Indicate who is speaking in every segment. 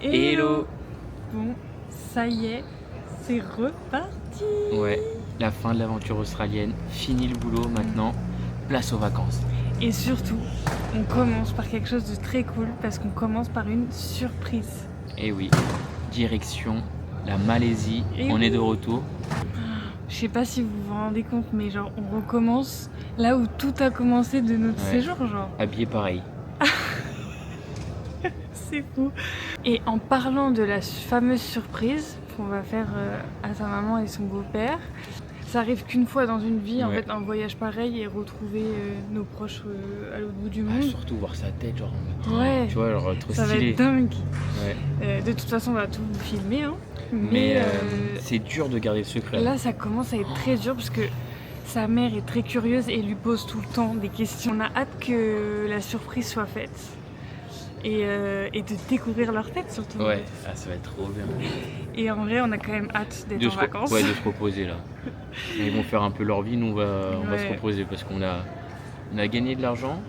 Speaker 1: Hello.
Speaker 2: Bon, ça y est, c'est reparti.
Speaker 1: Ouais, la fin de l'aventure australienne, fini le boulot maintenant, place aux vacances.
Speaker 2: Et surtout, on commence par quelque chose de très cool parce qu'on commence par une surprise.
Speaker 1: Et oui, direction la Malaisie,
Speaker 2: Et
Speaker 1: on
Speaker 2: oui.
Speaker 1: est de retour.
Speaker 2: Je sais pas si vous vous rendez compte, mais genre on recommence là où tout a commencé de notre séjour, genre.
Speaker 1: Habillé pareil.
Speaker 2: C'est fou. Et en parlant de la fameuse surprise qu'on va faire à sa maman et son beau-père, ça arrive qu'une fois dans une vie, en fait, un voyage pareil et retrouver nos proches à l'autre bout du monde.
Speaker 1: Surtout voir sa tête, genre en mode,
Speaker 2: Ouais,
Speaker 1: tu vois, genre trop
Speaker 2: ça va
Speaker 1: stylé.
Speaker 2: être dingue.
Speaker 1: Ouais.
Speaker 2: De toute façon, on va tout vous filmer, hein.
Speaker 1: Mais c'est dur de garder le secret.
Speaker 2: Là, ça commence à être très dur parce que sa mère est très curieuse et lui pose tout le temps des questions. On a hâte que la surprise soit faite et de découvrir leur tête surtout.
Speaker 1: Ouais, ah, ça va être trop bien.
Speaker 2: Et en vrai, on a quand même hâte d'être en vacances.
Speaker 1: Ouais, de se reposer là. Ils vont faire un peu leur vie, nous on va se reposer parce qu'on a gagné de l'argent,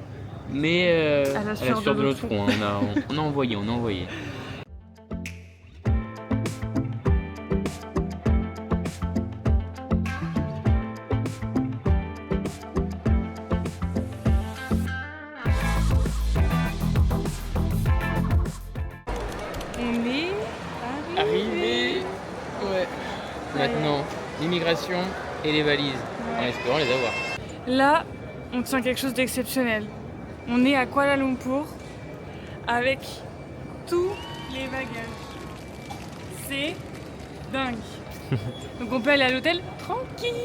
Speaker 1: mais à la sueur de notre front, hein, on a envoyé.
Speaker 2: On est arrivé.
Speaker 1: Ouais. Maintenant, l'immigration et les valises, en espérant les avoir.
Speaker 2: Là, on tient quelque chose d'exceptionnel. On est à Kuala Lumpur avec tous les bagages. C'est dingue. Donc on peut aller à l'hôtel tranquille.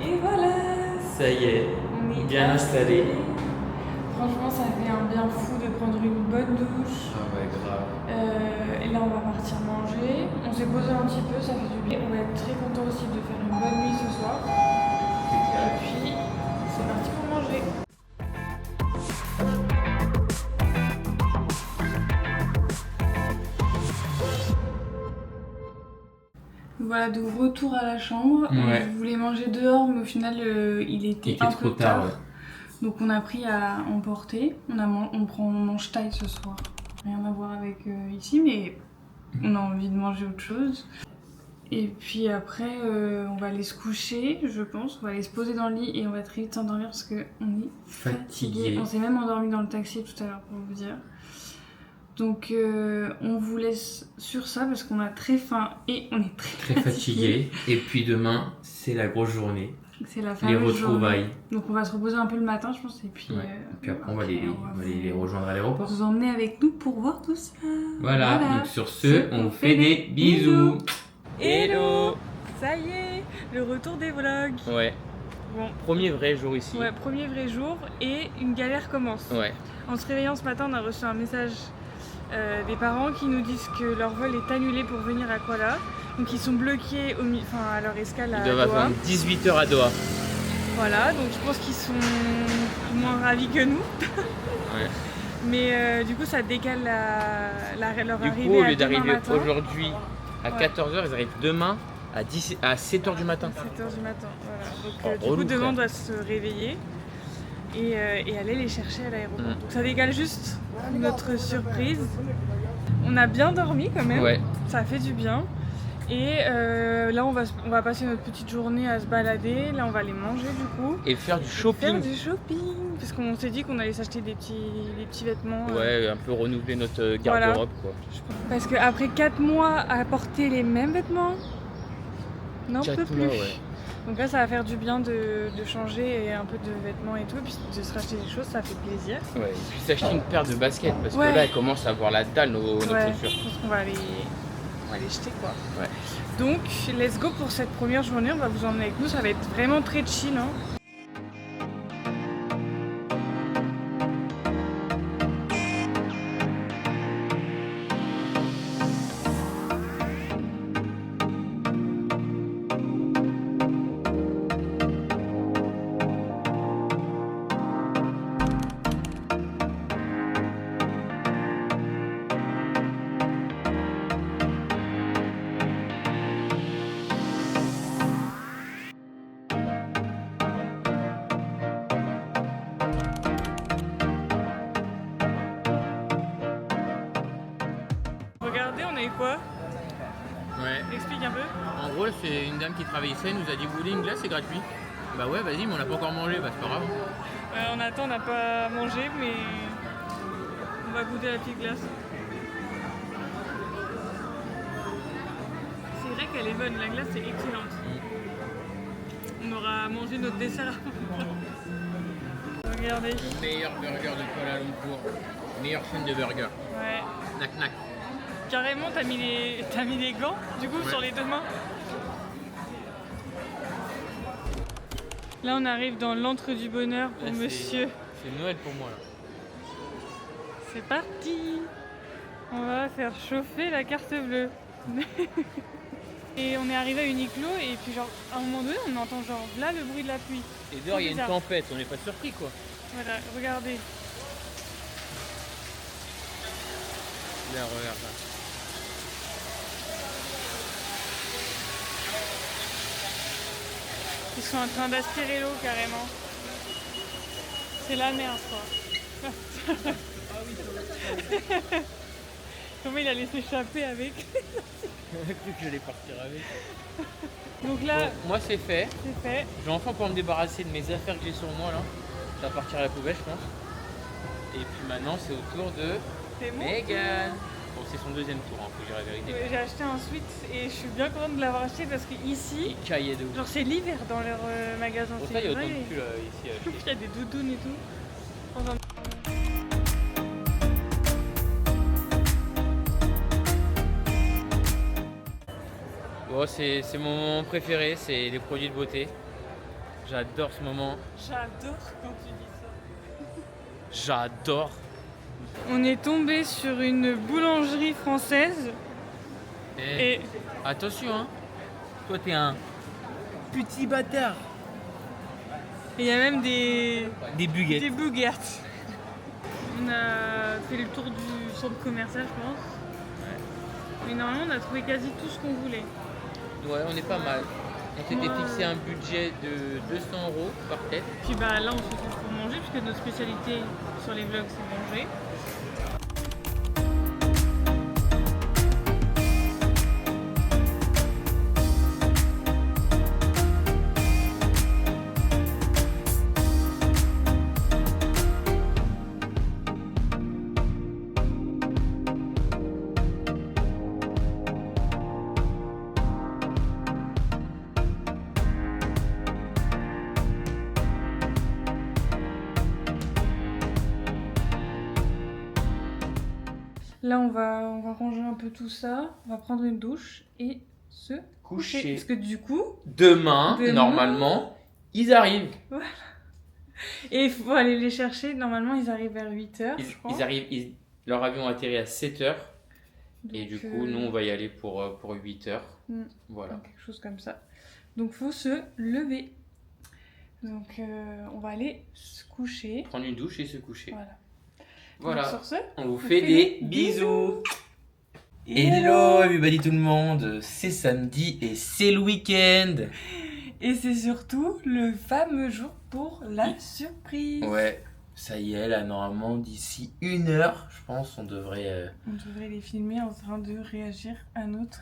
Speaker 2: Et voilà.
Speaker 1: Ça y est,
Speaker 2: On est
Speaker 1: bien installé.
Speaker 2: Franchement, ça fait un bien fou de prendre une bonne douche.
Speaker 1: Ah ouais, grave.
Speaker 2: Et là, on va partir manger. On s'est posé un petit peu, ça fait du bien. On va être très content aussi de faire une bonne nuit ce soir. Et puis, c'est parti pour manger. Voilà, de retour à la chambre.
Speaker 1: Ouais.
Speaker 2: Je voulais manger dehors, mais au final, il était un peu
Speaker 1: trop tard. Ouais.
Speaker 2: Donc on a pris à emporter. On mange thaï ce soir. Rien à voir avec ici, mais on a envie de manger autre chose. Et puis après, on va aller se coucher, je pense. On va aller se poser dans le lit et on va très vite s'endormir parce qu'on est fatigué. On s'est même endormi dans le taxi tout à l'heure pour vous dire. Donc on vous laisse sur ça parce qu'on a très faim et on est très fatigué.
Speaker 1: Et puis demain, c'est la grosse journée.
Speaker 2: C'est la fameuse
Speaker 1: Les retrouvailles.
Speaker 2: journée. Donc on va se reposer un peu le matin, je pense. Et puis,
Speaker 1: puis après, on va les rejoindre à l'aéroport.
Speaker 2: Vous emmener avec nous pour voir tout ça.
Speaker 1: Voilà. Donc sur ce, on vous fait des bisous. Hello.
Speaker 2: Ça y est, le retour des vlogs.
Speaker 1: Ouais.
Speaker 2: Bon.
Speaker 1: Premier vrai jour ici.
Speaker 2: Ouais, premier vrai jour et une galère commence.
Speaker 1: Ouais.
Speaker 2: En se réveillant ce matin, on a reçu un message des parents qui nous disent que leur vol est annulé pour venir à Kuala. Donc ils sont bloqués à leur escale à Doha.
Speaker 1: Ils doivent attendre 18 heures à Doha.
Speaker 2: Voilà, donc je pense qu'ils sont moins ravis que nous.
Speaker 1: Ouais.
Speaker 2: Mais du coup ça décale leur arrivée.
Speaker 1: Du coup, au lieu
Speaker 2: demain
Speaker 1: d'arriver
Speaker 2: matin.
Speaker 1: aujourd'hui à 14h, ils arrivent demain à 7h du matin.
Speaker 2: 7h du matin, voilà. Donc
Speaker 1: relou,
Speaker 2: du coup demain
Speaker 1: quoi.
Speaker 2: on doit se réveiller et aller les chercher à l'aéroport. Donc ça décale juste notre surprise. On a bien dormi quand même, ça fait du bien. Et là on va passer notre petite journée à se balader, là on va aller manger du coup.
Speaker 1: Et faire du shopping.
Speaker 2: Parce qu'on s'est dit qu'on allait s'acheter des petits vêtements.
Speaker 1: Ouais, un peu renouveler notre garde-robe quoi.
Speaker 2: Parce qu'après 4 mois à porter les mêmes vêtements, n'en peut plus.
Speaker 1: Ouais.
Speaker 2: Donc là ça va faire du bien de changer et un peu de vêtements et tout, et puis de se racheter des choses, ça fait plaisir.
Speaker 1: Ouais, et puis s'acheter une paire de baskets parce que là elles commencent à avoir la dalle nos chaussures.
Speaker 2: Je pense qu'on va les jeter quoi. Ouais. Donc let's go pour cette première journée, on va vous emmener avec nous, ça va être vraiment très chill hein. quoi?
Speaker 1: Ouais.
Speaker 2: Explique un peu.
Speaker 1: En gros, c'est une dame qui travaille ici, elle nous a dit vous voulez une glace, c'est gratuit. Bah ouais, vas-y, mais on l'a pas encore mangé, bah c'est pas grave.
Speaker 2: On attend, on n'a pas mangé, mais on va goûter la petite glace. C'est vrai qu'elle est bonne, la glace est excellente. On aura mangé notre dessert. Regardez.
Speaker 1: Le meilleur burger de Kuala Lumpur. Meilleure chaîne de burger.
Speaker 2: Ouais.
Speaker 1: Knack knack.
Speaker 2: Carrément, t'as mis les gants, du coup, sur les deux mains. Là, on arrive dans l'antre du bonheur pour monsieur.
Speaker 1: C'est Noël pour moi, là.
Speaker 2: C'est parti. On va faire chauffer la carte bleue. Et on est arrivé à Uniqlo et puis genre, à un moment donné, on entend genre là le bruit de la pluie.
Speaker 1: Et dehors, il y a une tempête, on n'est pas surpris, quoi.
Speaker 2: Voilà, regardez.
Speaker 1: Là, regarde là.
Speaker 2: Ils sont en train d'aspirer l'eau carrément. C'est la merde quoi. Comment il allait s'échapper avec?
Speaker 1: J'ai cru que j'allais partir avec.
Speaker 2: Donc là,
Speaker 1: bon, moi c'est fait.
Speaker 2: C'est fait.
Speaker 1: Je vais enfin pouvoir me débarrasser de mes affaires que j'ai sur moi là. Ça va partir à la poubelle, je pense. Et puis maintenant, c'est au tour de Megan. Bon, c'est son deuxième tour, hein, faut que j'aille vérifier.
Speaker 2: Ouais, j'ai acheté un sweat et je suis bien contente de l'avoir acheté parce que ici,
Speaker 1: il caillait de ouf.
Speaker 2: Genre c'est l'hiver dans leur magasin.
Speaker 1: Pour ça, il y a autant de pulls ici à acheter.
Speaker 2: Il y a des doudounes et tout. Enfin,
Speaker 1: bon, c'est mon moment préféré, c'est les produits de beauté. J'adore ce moment.
Speaker 2: J'adore quand tu dis ça.
Speaker 1: J'adore.
Speaker 2: On est tombé sur une boulangerie française. Et
Speaker 1: attention, hein. Toi, t'es un petit bâtard.
Speaker 2: Et il y a même des
Speaker 1: buguettes.
Speaker 2: Des buguettes. On a fait le tour du centre commercial, je pense.
Speaker 1: Ouais.
Speaker 2: Mais normalement, on a trouvé quasi tout ce qu'on voulait.
Speaker 1: Ouais, on est pas mal. On s'était fixé un budget de 200 € par tête.
Speaker 2: Puis bah là, on se retrouve pour manger, puisque notre spécialité sur les vlogs, c'est manger. Là, on va ranger un peu tout ça, on va prendre une douche et se coucher. Parce que du coup...
Speaker 1: Demain, normalement, ils arrivent.
Speaker 2: Voilà. Et il faut aller les chercher. Normalement, ils arrivent vers 8h, je crois.
Speaker 1: Leur avion atterrit à 7h. Et du coup, nous, on va y aller pour 8h. Voilà.
Speaker 2: Quelque chose comme ça. Donc, il faut se lever. Donc, on va aller se coucher.
Speaker 1: Prendre une douche et se coucher.
Speaker 2: Voilà. Donc, sur ce,
Speaker 1: on vous fait des bisous. Hello everybody tout le monde, c'est samedi et c'est le week-end.
Speaker 2: Et c'est surtout le fameux jour pour la surprise.
Speaker 1: Ouais, ça y est, là normalement d'ici 1 heure, je pense, on devrait
Speaker 2: les filmer en train de réagir à notre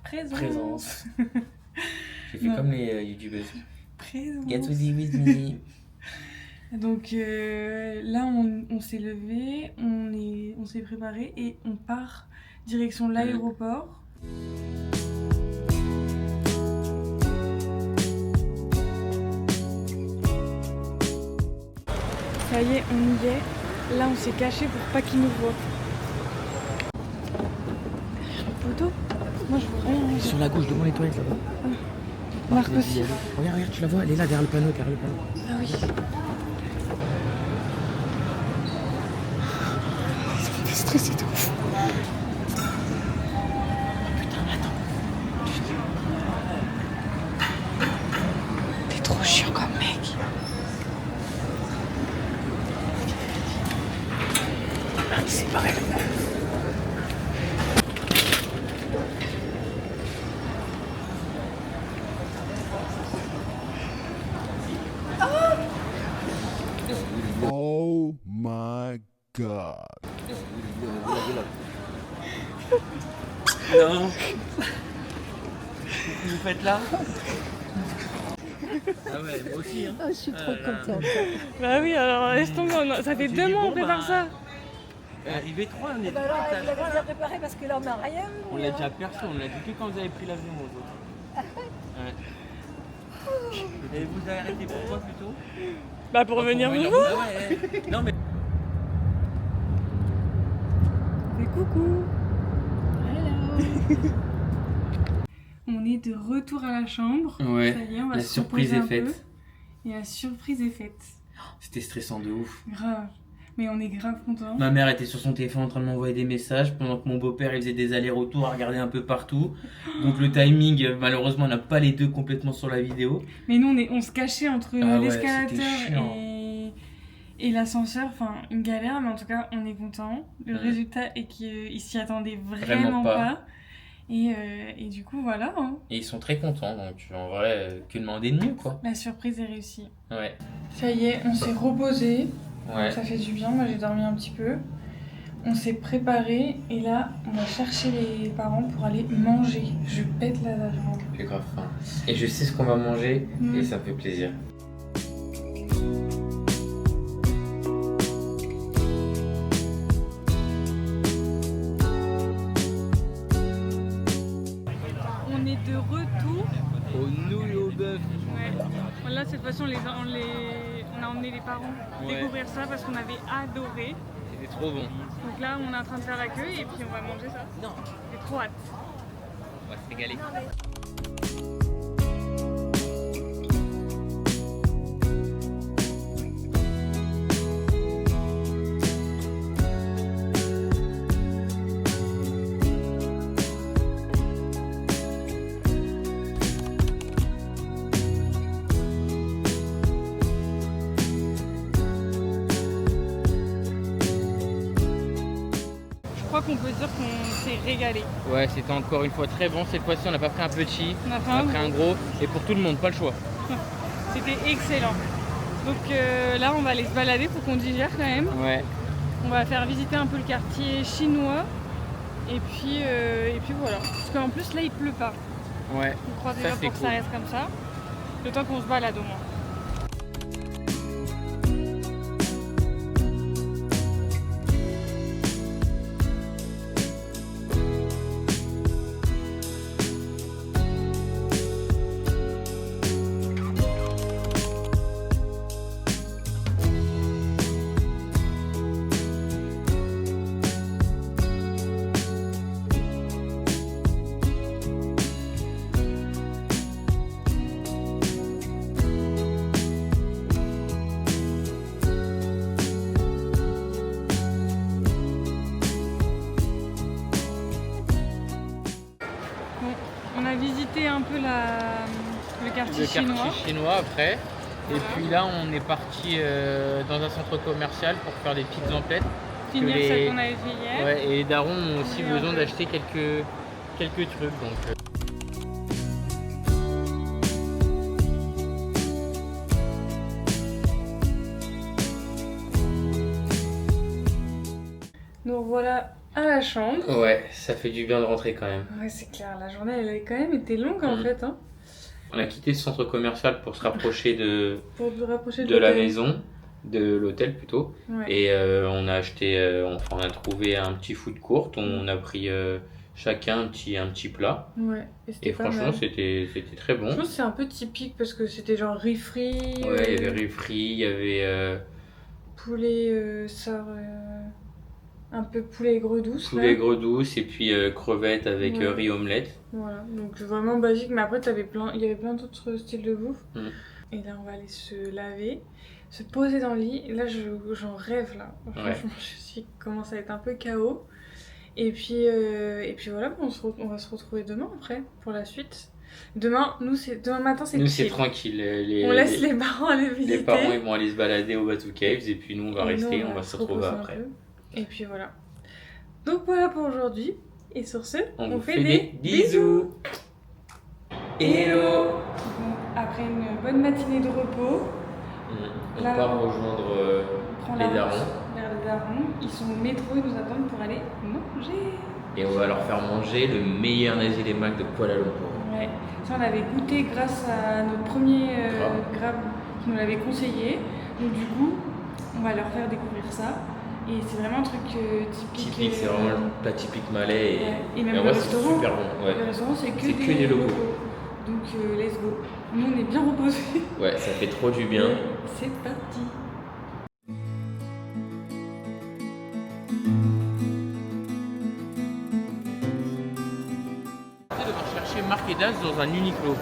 Speaker 2: présence.
Speaker 1: J'ai fait comme les youtubeurs.
Speaker 2: Présence.
Speaker 1: Get with me.
Speaker 2: Donc là, on s'est levé, on s'est préparé et on part direction l'aéroport. Ça y est, on y est. Là, on s'est caché pour pas qu'ils nous voient. Photo ? Moi, je vois rien.
Speaker 1: Sur la gauche, devant les toilettes là-bas.
Speaker 2: Marc aussi.
Speaker 1: Regarde, tu la vois, elle est là derrière le panneau,
Speaker 2: Ah oui. Stressé de ouf. Putain, attends. T'es trop chiant comme mec.
Speaker 1: C'est pareil.
Speaker 3: Oh my God.
Speaker 1: Non. Vous faites là? Ah ouais, moi aussi. Hein.
Speaker 3: Oh, je suis trop contente.
Speaker 2: Bah oui, alors laisse tomber, ça fait 2 mois on prépare ça.
Speaker 1: Arrivé 3, on est
Speaker 3: Bah alors, il avait déjà préparé parce que là, on n'a rien.
Speaker 1: On l'a déjà perçu, on l'a dit que quand vous avez pris l'avion aux autres. Ouais. Et vous avez arrêté pourquoi plutôt?
Speaker 2: Bah pour revenir vous voir.
Speaker 1: Ouais. Non mais...
Speaker 2: Mais coucou. Hello. On est de retour à la chambre.
Speaker 1: Ouais,
Speaker 2: ça y est, on va
Speaker 1: la
Speaker 2: se
Speaker 1: surprise est
Speaker 2: reposer un peu.
Speaker 1: faite.
Speaker 2: Et la surprise est faite.
Speaker 1: C'était stressant de ouf.
Speaker 2: Grave. Mais on est grave contents.
Speaker 1: Ma mère était sur son téléphone en train de m'envoyer des messages pendant que mon beau-père il faisait des allers-retours à regarder un peu partout. Donc le timing, malheureusement, on n'a pas les deux complètement sur la vidéo.
Speaker 2: Mais nous, on se cachait entre
Speaker 1: Ah ouais,
Speaker 2: l'escalator
Speaker 1: c'était chiant.
Speaker 2: et l'ascenseur. Enfin, une galère, mais en tout cas, on est contents. Le
Speaker 1: Ouais.
Speaker 2: résultat est qu'ils s'y attendaient vraiment pas. Et du coup, voilà. Hein.
Speaker 1: Et ils sont très contents, donc en vrai, que demander de mieux quoi.
Speaker 2: La surprise est réussie.
Speaker 1: Ouais.
Speaker 2: Ça y est, on s'est reposé.
Speaker 1: Ouais.
Speaker 2: Ça fait du bien, moi j'ai dormi un petit peu. On s'est préparé et là, on va chercher les parents pour aller manger. Je pète la jambe.
Speaker 1: J'ai grave faim. Et je sais ce qu'on va manger et ça me fait plaisir.
Speaker 2: On est de retour.
Speaker 1: Au nouilles au bœuf.
Speaker 2: Ouais. Là, cette fois-ci, on a emmené les parents découvrir ça parce qu'on avait adoré.
Speaker 1: C'était trop bon.
Speaker 2: Donc là, on est en train de faire l'accueil et puis on va manger ça.
Speaker 1: Non.
Speaker 2: J'ai trop hâte.
Speaker 1: On va se régaler.
Speaker 2: Je crois qu'on peut dire qu'on s'est régalé.
Speaker 1: Ouais, c'était encore une fois très bon. Cette fois-ci, on n'a pas pris un petit,
Speaker 2: On a
Speaker 1: on a pris un gros. Et pour tout le monde, pas le choix.
Speaker 2: C'était excellent. Donc là, on va aller se balader pour qu'on digère quand même.
Speaker 1: Ouais.
Speaker 2: On va faire visiter un peu le quartier chinois. Et puis voilà. Parce qu'en plus, là, il pleut pas.
Speaker 1: Ouais.
Speaker 2: On croit déjà
Speaker 1: Ça, c'est
Speaker 2: pour que ça
Speaker 1: cool.
Speaker 2: reste comme ça. Le temps qu'on se balade au moins. On a visité un peu le quartier chinois.
Speaker 1: Quartier chinois après. Et puis là, on est parti dans un centre commercial pour faire des petites emplettes.
Speaker 2: Finir celle qu'on avait fait hier.
Speaker 1: Ouais, et les darons ont aussi
Speaker 2: Oui,
Speaker 1: besoin
Speaker 2: un peu.
Speaker 1: d'acheter quelques trucs. Donc,
Speaker 2: Donc voilà à la chambre.
Speaker 1: ouais, ça fait du bien de rentrer quand même.
Speaker 2: Ouais, c'est clair, la journée elle a quand même été longue en fait. Hein,
Speaker 1: On a quitté ce centre commercial pour se rapprocher de
Speaker 2: pour se rapprocher
Speaker 1: la
Speaker 2: l'hôtel.
Speaker 1: maison, de l'hôtel plutôt.
Speaker 2: Ouais.
Speaker 1: Et on a acheté, on a trouvé un petit food court. On a pris chacun un petit plat.
Speaker 2: Ouais, et c'était
Speaker 1: Et
Speaker 2: pas
Speaker 1: franchement,
Speaker 2: mal.
Speaker 1: c'était très bon.
Speaker 2: Je pense que c'est un peu typique parce que c'était genre riz frit,
Speaker 1: Ouais, il y avait riz frit, il y avait
Speaker 2: poulet, un peu poulet aigre douce.
Speaker 1: poulet
Speaker 2: là.
Speaker 1: aigre douce et puis crevettes avec
Speaker 2: Ouais.
Speaker 1: riz omelette.
Speaker 2: Voilà, donc vraiment basique, mais après il y avait plein d'autres styles de bouffe.
Speaker 1: Mm.
Speaker 2: Et là, on va aller se laver, se poser dans le lit. Et là, j'en rêve là.
Speaker 1: Ouais.
Speaker 2: Franchement, je commence à être un peu KO. Et puis voilà, on va se retrouver demain après pour la suite. Demain matin, c'est
Speaker 1: Nous, c'est
Speaker 2: chill.
Speaker 1: tranquille.
Speaker 2: On laisse les parents aller visiter.
Speaker 1: les parents ils vont aller se balader au Batu Caves et puis nous, on va
Speaker 2: Et
Speaker 1: rester,
Speaker 2: nous,
Speaker 1: on va se retrouver
Speaker 2: reposer un
Speaker 1: après.
Speaker 2: peu. Et puis voilà. Donc voilà pour aujourd'hui. Et sur ce,
Speaker 1: On
Speaker 2: on
Speaker 1: vous
Speaker 2: fait
Speaker 1: fait des bisous. Hello.
Speaker 2: Bon, après une bonne matinée de repos,
Speaker 1: On
Speaker 2: Là,
Speaker 1: part rejoindre
Speaker 2: on prend
Speaker 1: les
Speaker 2: la route
Speaker 1: darons.
Speaker 2: vers les darons. Ils sont au métro, ils nous attendent pour aller manger.
Speaker 1: Et on va leur faire manger le meilleur Nasi Lemak de Kuala Lumpur.
Speaker 2: Ouais, ça on avait goûté grâce à notre premier Grab qui nous l'avait conseillé. Donc du coup, on va leur faire découvrir ça. Et c'est vraiment un truc typique.
Speaker 1: Typique, c'est vraiment le plat typique malais.
Speaker 2: Et même
Speaker 1: en
Speaker 2: le
Speaker 1: vrai,
Speaker 2: restaurant,
Speaker 1: c'est super bon. Ouais.
Speaker 2: Le restaurant, c'est que
Speaker 1: des locaux.
Speaker 2: Donc let's go. Nous, on est bien reposés.
Speaker 1: Ouais, ça fait trop du bien.
Speaker 2: C'est parti.
Speaker 1: On va chercher Marc et Das dans un Uniqlo.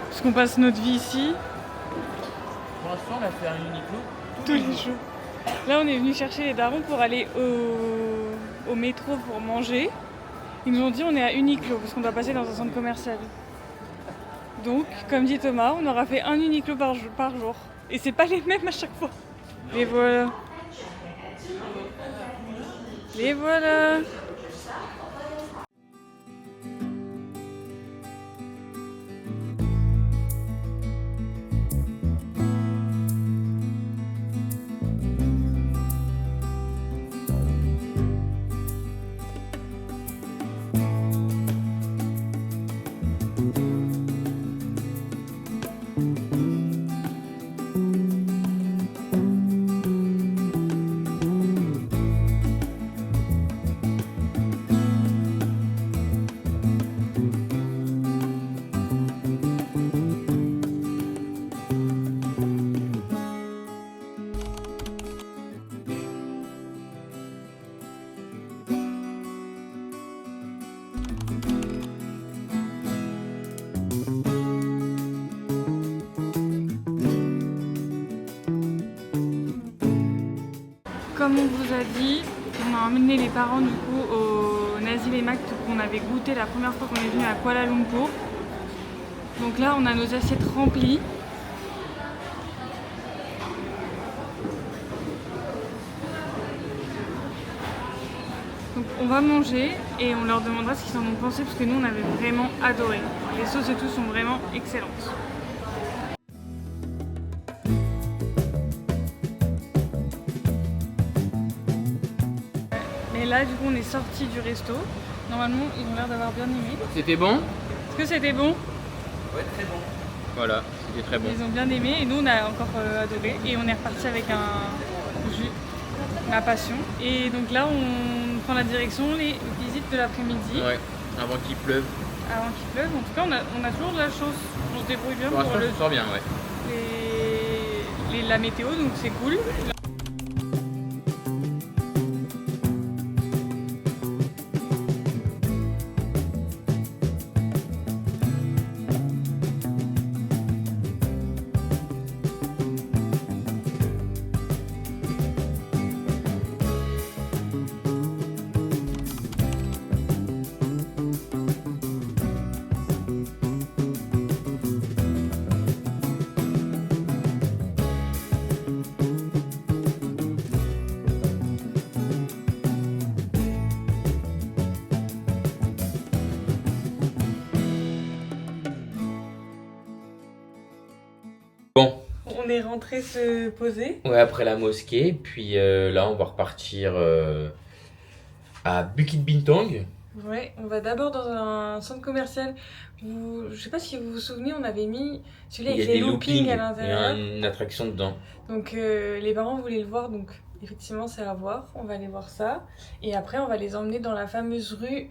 Speaker 2: Parce qu'on passe notre vie ici.
Speaker 1: Pour l'instant, on a fait un Uniqlo
Speaker 2: tous les jours. Là, on est venu chercher les darons pour aller au métro pour manger. Ils nous ont dit on est à Uniqlo parce qu'on doit passer dans un centre commercial. Donc, comme dit Thomas, on aura fait un Uniqlo par jour. Et c'est pas les mêmes à chaque fois. Les voilà. Les voilà. Comme on vous a dit, on a emmené les parents du coup au Nasi Lemak qu'on avait goûté la première fois qu'on est venu à Kuala Lumpur. Donc là on a nos assiettes remplies. Donc on va manger et on leur demandera ce qu'ils en ont pensé parce que nous on avait vraiment adoré. Les sauces et tout sont vraiment excellentes. Et là, du coup, on est sorti du resto. Normalement, ils ont l'air d'avoir bien aimé.
Speaker 1: C'était bon?
Speaker 2: Est-ce que c'était bon?
Speaker 1: Ouais, très bon. Voilà, c'était très bon.
Speaker 2: Ils ont bien aimé et nous, on a encore adoré. Et on est reparti avec un jus, ma passion. Et donc là, on prend la direction, les visites de l'après-midi.
Speaker 1: Ouais, avant qu'il pleuve.
Speaker 2: Avant qu'il pleuve. En tout cas, on a toujours de la chance. On se débrouille bien
Speaker 1: pour
Speaker 2: le...
Speaker 1: ça sort bien, ouais.
Speaker 2: La météo, donc c'est cool.
Speaker 1: Bon.
Speaker 2: On est rentré se poser.
Speaker 1: Ouais, après la mosquée. Puis là, on va repartir à Bukit Bintang.
Speaker 2: Ouais, on va d'abord dans un centre commercial. Je sais pas si vous vous souvenez, on avait mis celui avec les loopings à l'intérieur.
Speaker 1: Il y a une attraction dedans.
Speaker 2: Donc les parents voulaient le voir, donc effectivement c'est à voir. On va aller voir ça. Et après on va les emmener dans la fameuse rue...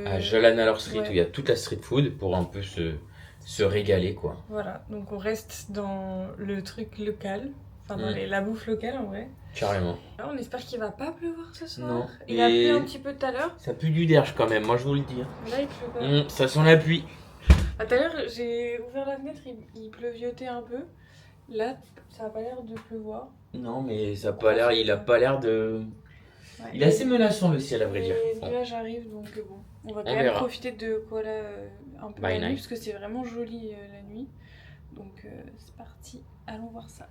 Speaker 1: à Jalanalor Street,
Speaker 2: ouais.
Speaker 1: où il y a toute la street food pour un peu se régaler, quoi.
Speaker 2: Voilà, donc on reste dans le truc local. Enfin dans la bouffe locale en vrai.
Speaker 1: Carrément.
Speaker 2: Alors, on espère qu'il va pas pleuvoir ce soir.
Speaker 1: Non.
Speaker 2: Il a plu un petit peu tout à l'heure.
Speaker 1: Ça pue du derge quand même, moi je vous le dis.
Speaker 2: Là il pleut pas.
Speaker 1: Ça sent la pluie.
Speaker 2: Tout à l'heure j'ai ouvert la fenêtre, il pleuviotait un peu. Là ça a pas l'air de pleuvoir.
Speaker 1: Non, mais ça a pas l'air, il a pas l'air de...
Speaker 2: Ouais.
Speaker 1: Il est assez menaçant le ciel à vrai dire.
Speaker 2: Et là j'arrive donc bon. On va quand même
Speaker 1: verra.
Speaker 2: profiter de Kuala un peu
Speaker 1: By
Speaker 2: la nuit
Speaker 1: night.
Speaker 2: parce que c'est vraiment joli la nuit. Donc c'est parti, allons voir ça.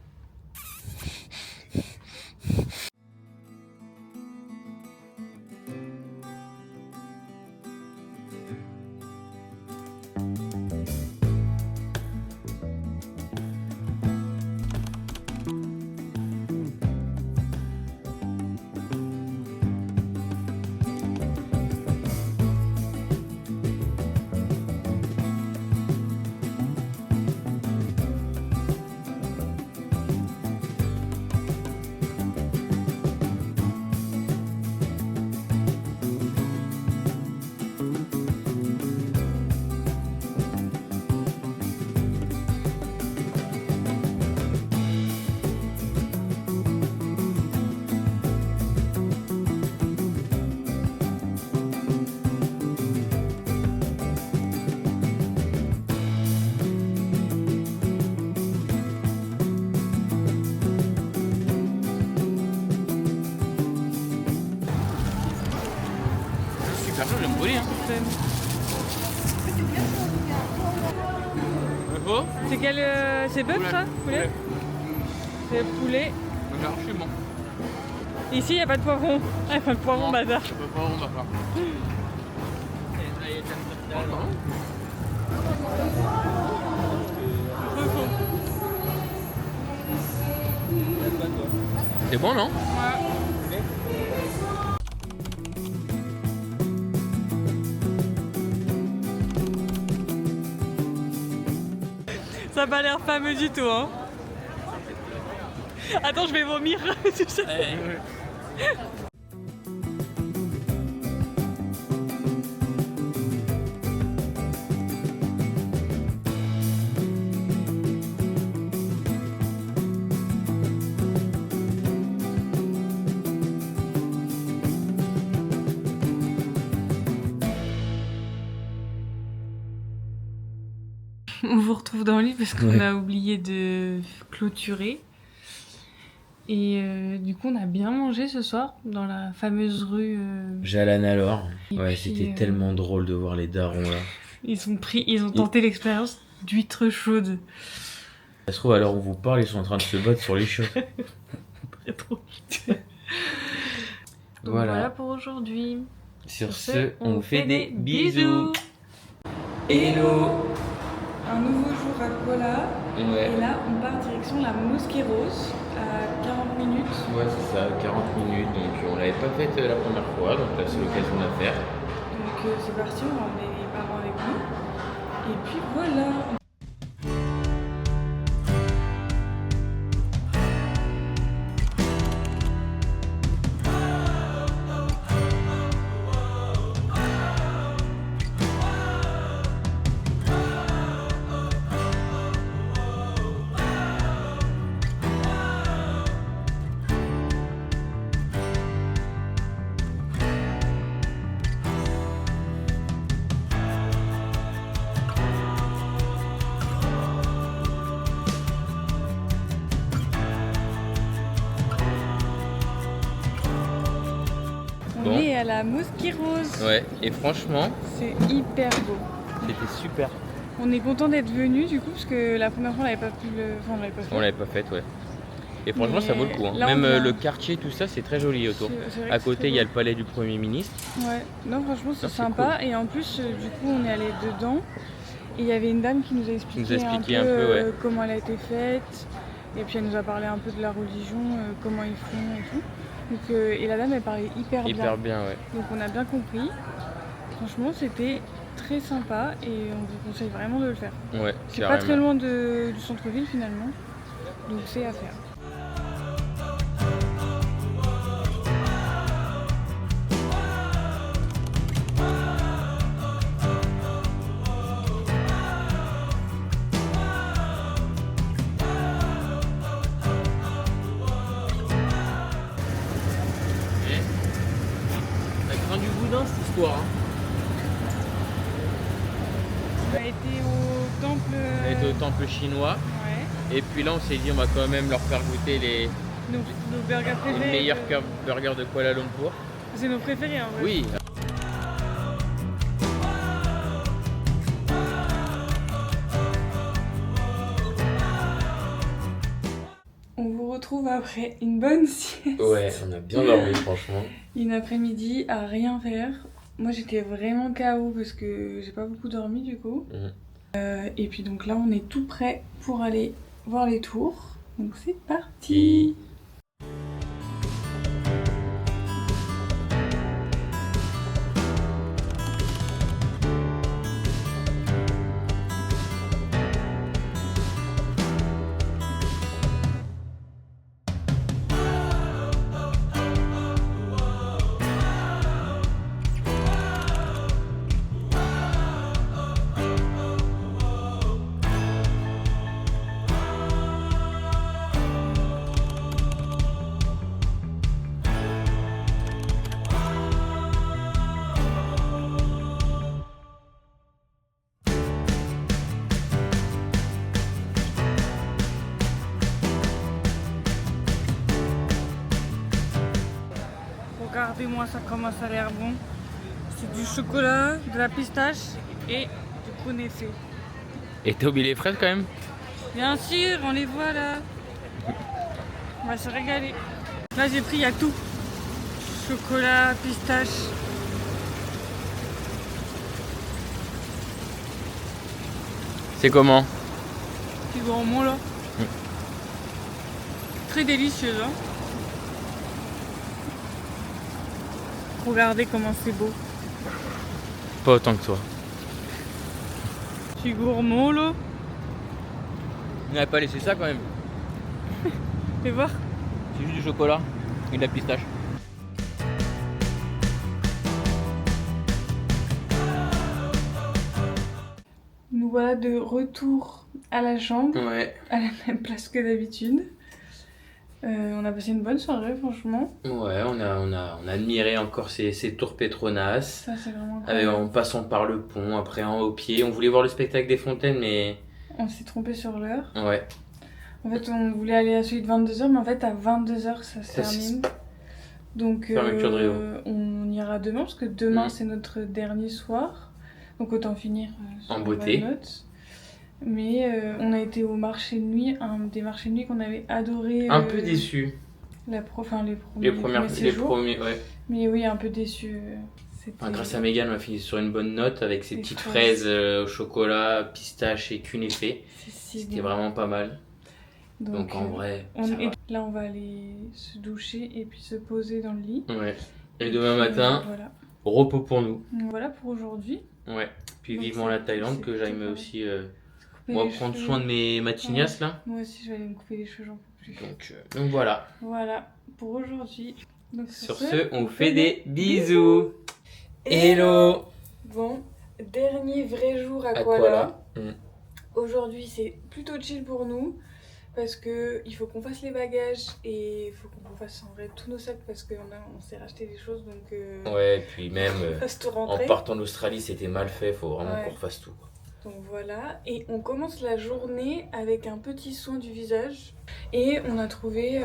Speaker 1: J'aime poulet. Hein.
Speaker 2: C'est quel. C'est bœuf ça? Poulet? C'est poulet.
Speaker 1: Archi bon.
Speaker 2: Ici, il n'y a pas de poivron. Ah, il n'y a pas de poivron, bazar.
Speaker 1: Il n'y a pas de poivron, bazar. C'est bon, non?
Speaker 2: Ouais. Ça n'a pas l'air fameux du tout, hein. Attends, je vais vomir. On vous retrouve dans le lit parce qu'on a oublié de clôturer. Et du coup, on a bien mangé ce soir dans la fameuse rue.
Speaker 1: Jalan alors. Ouais,
Speaker 2: puis,
Speaker 1: c'était tellement drôle de voir les darons là.
Speaker 2: Ils ont tenté l'expérience d'huîtres chaudes.
Speaker 1: Ça se trouve, alors on vous parle, ils sont en train de se battre sur les chiottes.
Speaker 2: Très trop. Donc voilà pour aujourd'hui.
Speaker 1: Sur ce, on vous fait des bisous. Hello.
Speaker 2: Un nouveau jour à Kola.
Speaker 1: Ouais.
Speaker 2: Et là, on part direction la Mosquée Rose à 40 minutes.
Speaker 1: Ouais, c'est ça, 40 minutes. Donc on l'avait pas faite la première fois, donc là c'est l'occasion de la faire.
Speaker 2: Donc c'est parti, on va emmener les parents avec nous. Et puis voilà. On est à la Mosquée Rose.
Speaker 1: Ouais, et franchement,
Speaker 2: c'est hyper beau.
Speaker 1: C'était super.
Speaker 2: On est content d'être venus du coup parce que la première fois on l'avait pas pu Enfin, on l'avait pas fait.
Speaker 1: On l'avait pas faite, ouais. Et franchement,
Speaker 2: Mais
Speaker 1: ça vaut le coup. Hein.
Speaker 2: là,
Speaker 1: Même
Speaker 2: a...
Speaker 1: le quartier, tout ça, c'est très joli autour. À côté, il y a le palais du Premier ministre.
Speaker 2: Ouais, non, franchement, c'est sympa. Cool. Et en plus, du coup, on est allé dedans. Et il y avait une dame qui nous a expliqué, un peu comment elle a été faite. Et puis, elle nous a parlé un peu de la religion, comment ils font et tout. Donc, et la dame, elle parlait hyper bien.
Speaker 1: Hyper bien, ouais.
Speaker 2: Donc, on a bien compris. Franchement, c'était très sympa et on vous conseille vraiment de le faire.
Speaker 1: Ouais,
Speaker 2: c'est pas très loin du centre-ville finalement. Donc, c'est à faire.
Speaker 1: Cette histoire. Hein.
Speaker 2: On a été au temple.
Speaker 1: On a été au temple chinois.
Speaker 2: Ouais.
Speaker 1: Et puis là, on s'est dit, on va quand même leur faire goûter
Speaker 2: nos burgers préférés.
Speaker 1: Les meilleurs burgers de Kuala Lumpur.
Speaker 2: C'est nos préférés, en vrai.
Speaker 1: Oui.
Speaker 2: On vous retrouve après une bonne sieste.
Speaker 1: Ouais, on a bien dormi, franchement.
Speaker 2: Une après-midi à rien faire. Moi, j'étais vraiment KO parce que j'ai pas beaucoup dormi du coup. Et puis donc là, on est tout prêt pour aller voir les tours. Donc c'est parti. Regardez-moi ça, comment ça a l'air bon. C'est du chocolat, de la pistache et du kunafe.
Speaker 1: Et t'as oublié les fraises quand même?
Speaker 2: Bien sûr, on les voit là. On va se régaler. Là j'ai pris, il y a tout. Chocolat, pistache.
Speaker 1: C'est comment?
Speaker 2: C'est gourmand là. Très délicieux hein. Regardez comment c'est beau.
Speaker 1: Pas autant que toi.
Speaker 2: C'est gourmand là.
Speaker 1: On n'avait pas laissé ça quand même.
Speaker 2: Fais voir.
Speaker 1: C'est juste du chocolat et de la pistache.
Speaker 2: Nous voilà de retour à la chambre,
Speaker 1: Ouais.
Speaker 2: à la même place que d'habitude. On a passé une bonne soirée franchement.
Speaker 1: Ouais, on a admiré encore ces tours Petronas.
Speaker 2: Ça c'est vraiment cool.
Speaker 1: En passant par le pont, après en haut pied. On voulait voir le spectacle des fontaines, mais...
Speaker 2: On s'est trompé sur l'heure.
Speaker 1: Ouais.
Speaker 2: En fait on voulait aller à celui de 22h, mais en fait à 22h ça se termine. Donc
Speaker 1: Fermeture de Rio.
Speaker 2: on ira demain, parce que demain c'est notre dernier soir. Donc autant finir sur
Speaker 1: en
Speaker 2: une
Speaker 1: beauté.
Speaker 2: bonne note. Mais on a été au marché de nuit, un des marchés de nuit qu'on avait adoré.
Speaker 1: Un peu déçu.
Speaker 2: Les premiers
Speaker 1: Les
Speaker 2: séjours.
Speaker 1: premiers, ouais.
Speaker 2: Mais oui, un peu déçu.
Speaker 1: Grâce à Megan, on a fini sur une bonne note avec ses petites fraises au chocolat, pistache et kunafe. C'était vraiment pas mal. Donc en vrai,
Speaker 2: là on va aller se doucher et puis se poser dans le lit.
Speaker 1: Ouais. Et demain matin,
Speaker 2: voilà.
Speaker 1: repos pour nous.
Speaker 2: Donc, voilà pour aujourd'hui.
Speaker 1: Ouais. Puis
Speaker 2: Donc,
Speaker 1: vivement la Thaïlande, que j'aille aussi
Speaker 2: Moi
Speaker 1: prendre soin de mes tignas là.
Speaker 2: Moi aussi je vais aller me couper les cheveux, j'en peux plus.
Speaker 1: Donc voilà.
Speaker 2: Voilà pour aujourd'hui. Donc
Speaker 1: sur ce, on vous fait des bisous. Hello.
Speaker 2: Bon, dernier vrai jour à
Speaker 1: Koala.
Speaker 2: Aujourd'hui c'est plutôt chill pour nous. Parce que il faut qu'on fasse les bagages et il faut qu'on fasse en vrai tous nos sacs parce qu'on s'est racheté des choses donc
Speaker 1: ouais, puis même en
Speaker 2: rentrer.
Speaker 1: partant d'Australie c'était mal fait, faut vraiment qu'on refasse tout.
Speaker 2: Donc voilà, et on commence la journée avec un petit soin du visage et on a trouvé...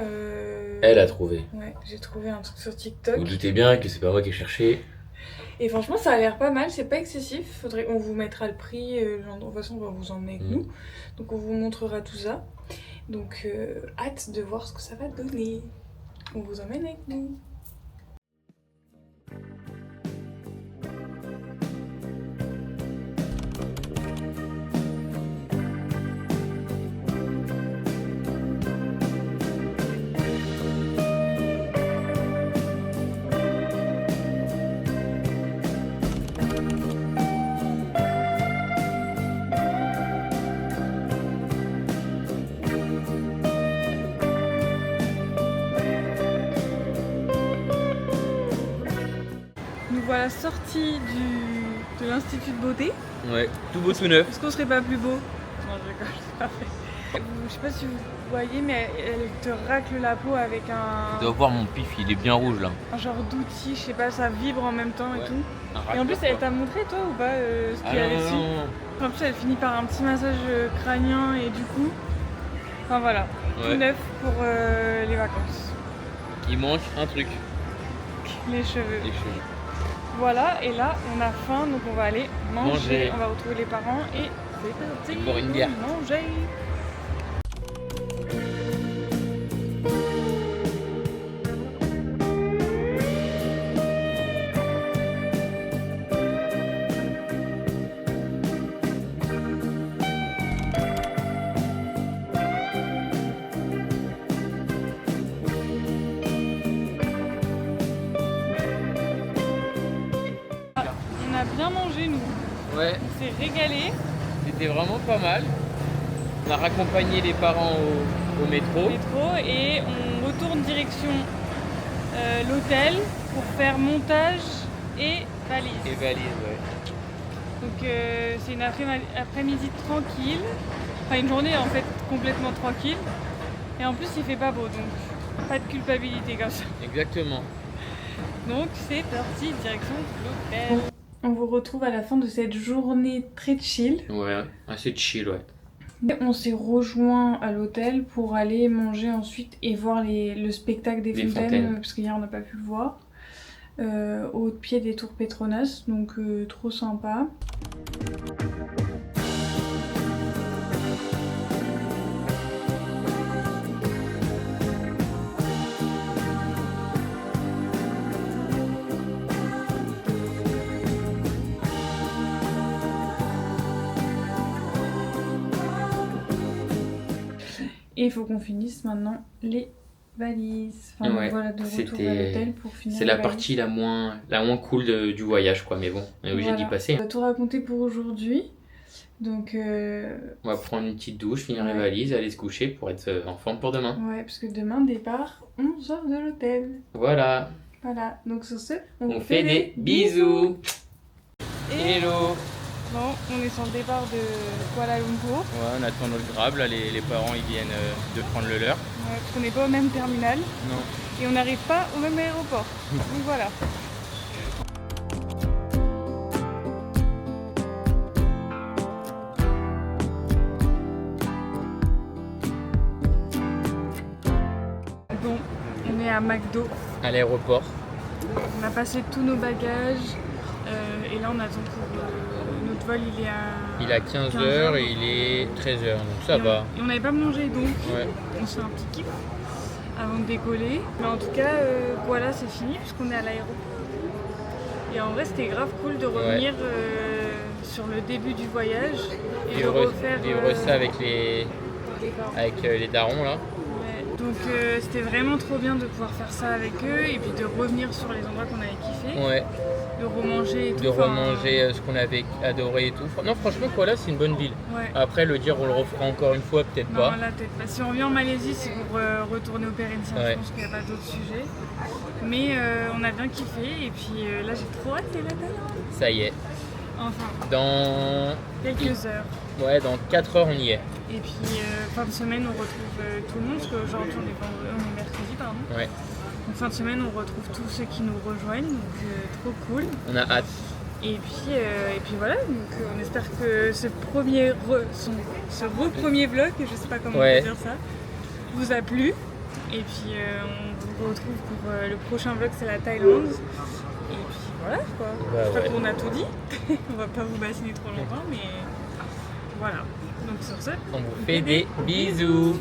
Speaker 1: Elle a trouvé.
Speaker 2: Ouais, j'ai trouvé un truc sur TikTok.
Speaker 1: Vous doutez bien que c'est pas moi qui ai cherché.
Speaker 2: Et franchement ça a l'air pas mal, c'est pas excessif, on vous mettra le prix, de toute façon on va vous emmener avec nous. Donc on vous montrera tout ça. Donc hâte de voir ce que ça va donner. On vous emmène avec nous. Voilà, sortie de l'institut de beauté.
Speaker 1: Ouais, tout beau tout neuf.
Speaker 2: Est-ce qu'on serait pas plus beau? Non, je rigole, c'est pas vrai. Je sais pas si vous voyez, mais elle te racle la peau avec un...
Speaker 1: Tu dois voir mon pif, il est bien rouge là.
Speaker 2: Un genre d'outil, je sais pas, ça vibre en même temps et tout. Et en plus,
Speaker 1: elle
Speaker 2: elle t'a montré toi ou pas ce qu'il y avait dessus? En plus, elle finit par un petit massage crânien et du coup... Enfin voilà, tout neuf pour les vacances.
Speaker 1: Il manque un truc.
Speaker 2: Les cheveux. Voilà, et là on a faim donc on va aller manger. On va retrouver les parents et c'est parti.
Speaker 1: Boire une bière.
Speaker 2: Manger. Bien mangé nous.
Speaker 1: Ouais.
Speaker 2: On s'est régalé.
Speaker 1: C'était vraiment pas mal. On a raccompagné les parents au métro.
Speaker 2: Et on retourne direction l'hôtel pour faire montage et valise. Donc c'est une après-midi tranquille. Enfin une journée en fait complètement tranquille. Et en plus il fait pas beau donc pas de culpabilité comme ça.
Speaker 1: Exactement.
Speaker 2: Donc c'est parti direction l'hôtel. On vous retrouve à la fin de cette journée très chill.
Speaker 1: Ouais, assez chill, ouais.
Speaker 2: On s'est rejoint à l'hôtel pour aller manger ensuite et voir le spectacle des fontaines. Parce qu'hier on n'a pas pu le voir. au pied des tours Petronas, donc trop sympa. Et il faut qu'on finisse maintenant les valises. Enfin,
Speaker 1: ouais,
Speaker 2: voilà, de retour à l'hôtel pour finir.
Speaker 1: C'est la partie la moins cool du voyage, quoi. Mais bon, on est obligé d'y passer.
Speaker 2: On va tout raconter pour aujourd'hui. Donc,
Speaker 1: on va prendre une petite douche, finir les valises, aller se coucher pour être en forme pour demain.
Speaker 2: Ouais, parce que demain, départ, on sort de l'hôtel.
Speaker 1: Voilà.
Speaker 2: Voilà, donc sur ce,
Speaker 1: on fait des bisous. Hello.
Speaker 2: Bon, on est sur le départ de Kuala Lumpur.
Speaker 1: Ouais, on attend notre grab, là les parents ils viennent de prendre le leur.
Speaker 2: Ouais, parce qu'on n'est pas au même terminal.
Speaker 1: Non.
Speaker 2: Et on n'arrive pas au même aéroport. Donc voilà. Bon, on est à McDo.
Speaker 1: À l'aéroport.
Speaker 2: On a passé tous nos bagages. Et là on attend pour notre vol,
Speaker 1: il est à 15h et il est 13h, donc ça va.
Speaker 2: Et on n'avait pas mangé, donc on se fait un petit kiff avant de décoller. Mais en tout cas, voilà, c'est fini puisqu'on est à l'aéroport. Et en vrai c'était grave cool de revenir sur le début du voyage et de refaire...
Speaker 1: Vivre ça avec les darons là.
Speaker 2: Donc c'était vraiment trop bien de pouvoir faire ça avec eux et puis de revenir sur les endroits qu'on avait kiffé.
Speaker 1: Ouais.
Speaker 2: De remanger et tout.
Speaker 1: De remanger ce qu'on avait adoré et tout. Non, franchement, Kuala, c'est une bonne ville.
Speaker 2: Ouais.
Speaker 1: Après, le dire, on le refera encore une fois, peut-être pas.
Speaker 2: Non, là, peut-être pas. Si on revient en Malaisie, c'est pour retourner au Perhentian. Je pense qu'il n'y a pas d'autres sujets. Mais on a bien kiffé et puis là, j'ai trop hâte d'être là.
Speaker 1: Ça y est.
Speaker 2: Enfin.
Speaker 1: Dans
Speaker 2: quelques heures.
Speaker 1: Ouais, dans 4 heures, on y est.
Speaker 2: Et puis, fin de semaine, on retrouve tout le monde, parce qu'aujourd'hui, on est mercredi, pardon.
Speaker 1: Ouais.
Speaker 2: Donc, fin de semaine, on retrouve tous ceux qui nous rejoignent, donc trop cool.
Speaker 1: On a hâte.
Speaker 2: Et puis voilà, donc on espère que ce premier vlog, je sais pas comment on peut dire ça, vous a plu. Et puis, on vous retrouve pour le prochain vlog, c'est la Thaïlande. Et puis voilà, quoi. Je crois qu'on a tout dit. On va pas vous bassiner trop longtemps, mais voilà. Donc sur ce,
Speaker 1: on vous fait des bisous.